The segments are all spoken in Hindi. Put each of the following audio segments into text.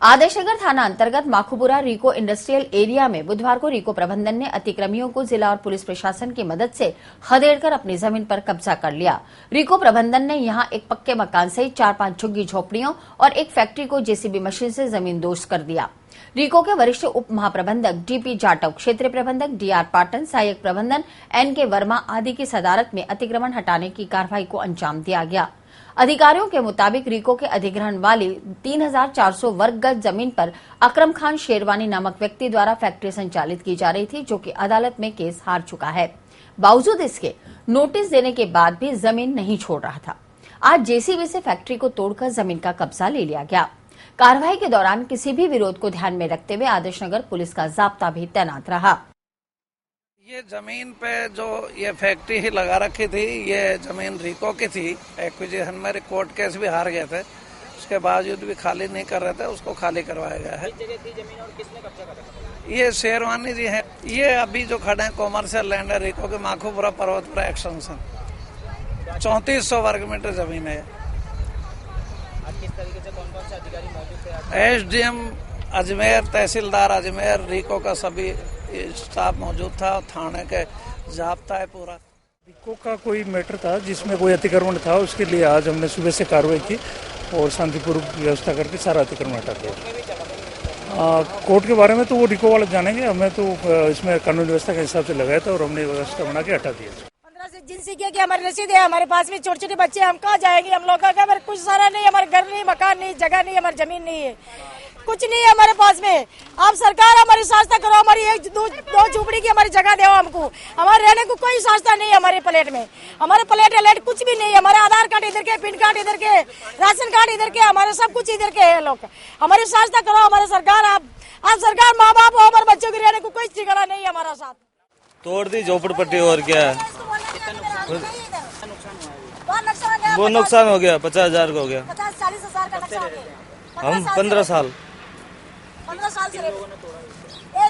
आदर्शनगर थाना अंतर्गत माखूपुरा रीको इंडस्ट्रियल एरिया में बुधवार को रीको प्रबंधन ने अतिक्रमियों को जिला और पुलिस प्रशासन की मदद से खदेड़कर अपनी जमीन पर कब्जा कर लिया। रीको प्रबंधन ने यहां एक पक्के मकान सहित 4-5 झुग्गी झोपड़ियों और एक फैक्ट्री को जेसीबी मशीन से जमींदोज कर दिया। रीको के वरिष्ठ उप महाप्रबंधक डीपी जाटव, क्षेत्रीय प्रबंधक डीआर पाटन, सहायक प्रबंधन एनके वर्मा आदि की सदारत में अतिक्रमण हटाने की कार्रवाई को अंजाम दिया गया। अधिकारियों के मुताबिक रीको के अधिग्रहण वाली 3400 वर्ग गज जमीन पर अकरम खान शेरवानी नामक व्यक्ति द्वारा फैक्ट्री संचालित की जा रही थी, जो कि अदालत में केस हार चुका है। बावजूद इसके नोटिस देने के बाद भी जमीन नहीं छोड़ रहा था। आज जेसीबी से फैक्ट्री को तोड़कर जमीन का कब्जा ले लिया गया। कार्रवाई के दौरान किसी भी विरोध को ध्यान में रखते हुए आदर्शनगर पुलिस का जाब्ता भी तैनात रहा। ये जमीन पे जो ये फैक्ट्री ही लगा रखी थी, ये जमीन रीको की थी। एक्विजिशन में कोर्ट केस भी हार गए थे, उसके बावजूद भी खाली नहीं कर रहे थे, उसको खाली करवाया गया है। जगह थी जमीन और किसने कब्जा कर रखा? ये शेरवानी जी हैं। ये अभी जो खड़े हैं कॉमर्शियल लैंड है रीको के माखूपुरा पर्वतपुरा एक्सटेंशन, 3400 वर्ग मीटर जमीन है। आज किस तरीके से कौन कौन से अधिकारी मौजूद थे? एसडीएम अजमेर, तहसीलदार अजमेर, रीको का सभी स्टाफ मौजूद था। थाने के जाब्ता है पूरा। रीको का कोई मैटर था जिसमें कोई अतिक्रमण था, उसके लिए आज हमने सुबह से कार्रवाई की और शांतिपूर्वक व्यवस्था करके सारा अतिक्रमण हटा दिया। कोर्ट के बारे में तो वो रीको वाले जानेंगे, हमें तो इसमें कानून व्यवस्था के हिसाब से लगाया था और हमने व्यवस्था बना के हटा दिया। 15 से जिनसी किया कि हमारी रसीद है, हमारे पास में छोटे छोटे बच्चे, हम कहाँ जाएंगे? हम लोग का हमारे कुछ सारा नहीं, हमारे घर नहीं, मकान नहीं, जगह नहीं, हमारी जमीन नहीं है, कुछ नहीं है हमारे पास में। आप सरकार हमारी सहायता करो, हमारी एक दो झुपड़ी की हमारी जगह दो हमको। हमारे रहने को कोई सहायता नहीं है हमारे प्लेट में। हमारे प्लेट कुछ भी नहीं है। हमारे आधार कार्ड इधर के, पिन कार्ड इधर के, राशन कार्ड इधर के, हमारे सब कुछ इधर के है। लोग हमारी सहायता करो, हमारे सरकार। आप सरकार माँ बाप हो, हमारे बच्चों के रहने को कोई ठिकाना नहीं है हमारा साथ। तोड़ दी झोपड़पट्टी और क्या है? वो नुकसान हो गया, 50,000 का हो गया। 40 हजार का नुकसान हो गया। हम 15 साल 15 साल से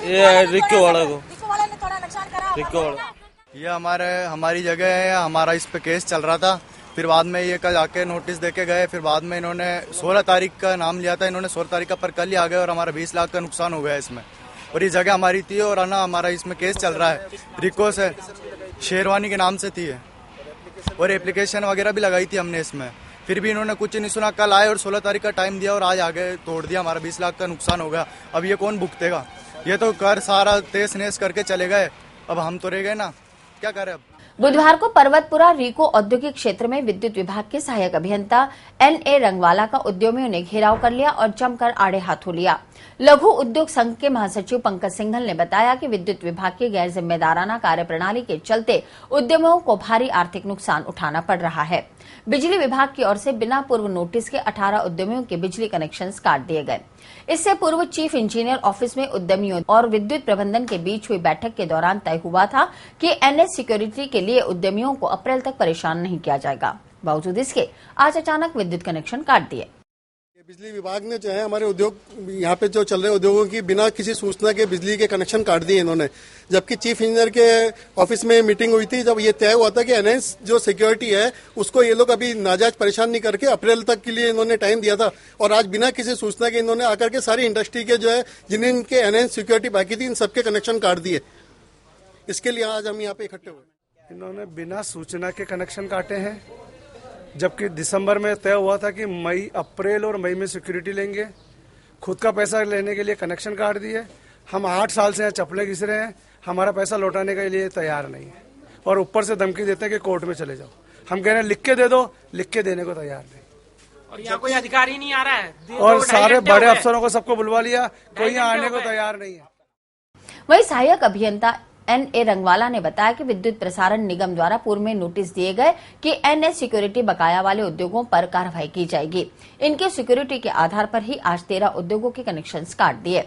ये रिक्को वाला को ने थोड़ा नुकसान करा। रिक्को वाला ये हमारी जगह है, हमारा इस पे केस चल रहा था। फिर बाद में ये कल आके नोटिस देके गए। फिर बाद में इन्होंने 16 तारीख का नाम लिया था, इन्होंने 16 तारीख का, पर कल ही आ गए और हमारा 20 लाख का नुकसान हो गया इसमें। और ये जगह हमारी थी और ना हमारा इसमें केस चल रहा है। रिको से शेरवानी के नाम से थी और एप्लीकेशन वगैरह भी लगाई थी हमने इसमें, फिर भी इन्होंने कुछ नहीं सुना। कल आए और 16 तारीख का टाइम दिया और आज आगे तोड़ दिया। हमारा 20 लाख का नुकसान हो गया। अब ये कौन भुगतेगा? ये तो कर सारा तेज नेस करके चले गए, अब हम तो रह गए ना, क्या करें अब। बुधवार को पर्वतपुरा रीको औद्योगिक क्षेत्र में विद्युत विभाग के सहायक अभियंता एनए रंगवाला का उद्यमियों ने घेराव कर लिया और जमकर आड़े हाथों लिया। लघु उद्योग संघ के महासचिव पंकज सिंघल ने बताया कि विद्युत विभाग की गैर जिम्मेदाराना कार्यप्रणाली के चलते उद्यमियों को भारी आर्थिक नुकसान उठाना पड़ रहा है। बिजली विभाग की ओर से बिना पूर्व नोटिस के 18 उद्यमियों के बिजली कनेक्शन काट दिए गए। इससे पूर्व चीफ इंजीनियर ऑफिस में उद्यमियों और विद्युत प्रबंधन के बीच हुई बैठक के दौरान तय हुआ था कि एनएच सिक्योरिटी के लिए उद्यमियों को अप्रैल तक परेशान नहीं किया जाएगा। बावजूद इसके आज अचानक विद्युत कनेक्शन काट दिए। बिजली विभाग ने जो है हमारे उद्योग, यहाँ पे जो चल रहे उद्योगों की बिना किसी सूचना के बिजली के कनेक्शन काट दिए इन्होंने। जबकि चीफ इंजीनियर के ऑफिस में मीटिंग हुई थी, जब ये तय हुआ था कि एनएच जो सिक्योरिटी है उसको ये लोग अभी नाजायज परेशान नहीं करके अप्रैल तक के लिए इन्होंने टाइम दिया था। और आज बिना किसी सूचना के इन्होंने आकर के सारी इंडस्ट्री के जो है जिनके एनएच सिक्योरिटी बाकी थी, इन सबके कनेक्शन काट दिए। इसके लिए आज हम यहाँ पे इकट्ठे हुए। इन्होंने बिना सूचना के कनेक्शन काटे हैं, जबकि दिसंबर में तय हुआ था कि अप्रैल और मई में सिक्योरिटी लेंगे। खुद का पैसा लेने के लिए कनेक्शन काट दिए। हम 8 साल से यहाँ चप्पलें घिस रहे हैं, हमारा पैसा लौटाने के लिए तैयार नहीं है और ऊपर से धमकी देते हैं कि कोर्ट में चले जाओ। हम कह रहे हैं लिख के दे दो, लिख के देने को तैयार नहीं। और यहाँ कोई अधिकारी नहीं आ रहा है और सारे बड़े अफसरों को सबको बुलवा लिया, कोई यहाँ आने को तैयार नहीं है। वहीं सहायक अभियंता एनए रंगवाला ने बताया कि विद्युत प्रसारण निगम द्वारा पूर्व में नोटिस दिए गए कि एनएच सिक्योरिटी बकाया वाले उद्योगों पर कार्रवाई की जाएगी। इनके सिक्योरिटी के आधार पर ही आज 13 उद्योगों के कनेक्शन काट दिए।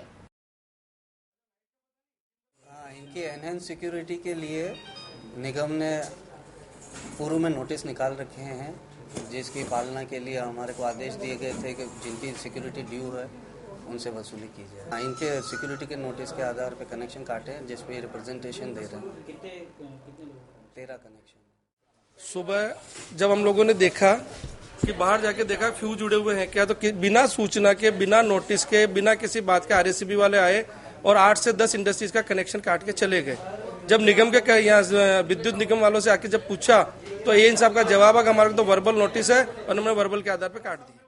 इनके एनएच सिक्योरिटी के लिए निगम ने पूर्व में नोटिस निकाल रखे हैं, जिसकी पालना के लिए हमारे को आदेश दिए गए थे कि जिनकी सिक्योरिटी ड्यू है उनसे वसूली की जाए। इनके सिक्योरिटी के नोटिस के आधार पे कनेक्शन काटे हैं, जिस पे रिप्रेजेंटेशन दे रहे हैं। 13 कनेक्शन। सुबह जब हम लोगों ने देखा कि बाहर जाके देखा फ्यूज जुड़े हुए हैं क्या, तो बिना सूचना के, बिना नोटिस के, बिना किसी बात के आरएसीबी वाले आए और 8 से 10 इंडस्ट्रीज का कनेक्शन काट के चले गए। जब निगम के यहाँ विद्युत निगम वालों से आके जब पूछा तो ये इन साहब का जवाब है कि हमारे तो वर्बल नोटिस है और उन्होंने वर्बल के आधार पर काट दिया।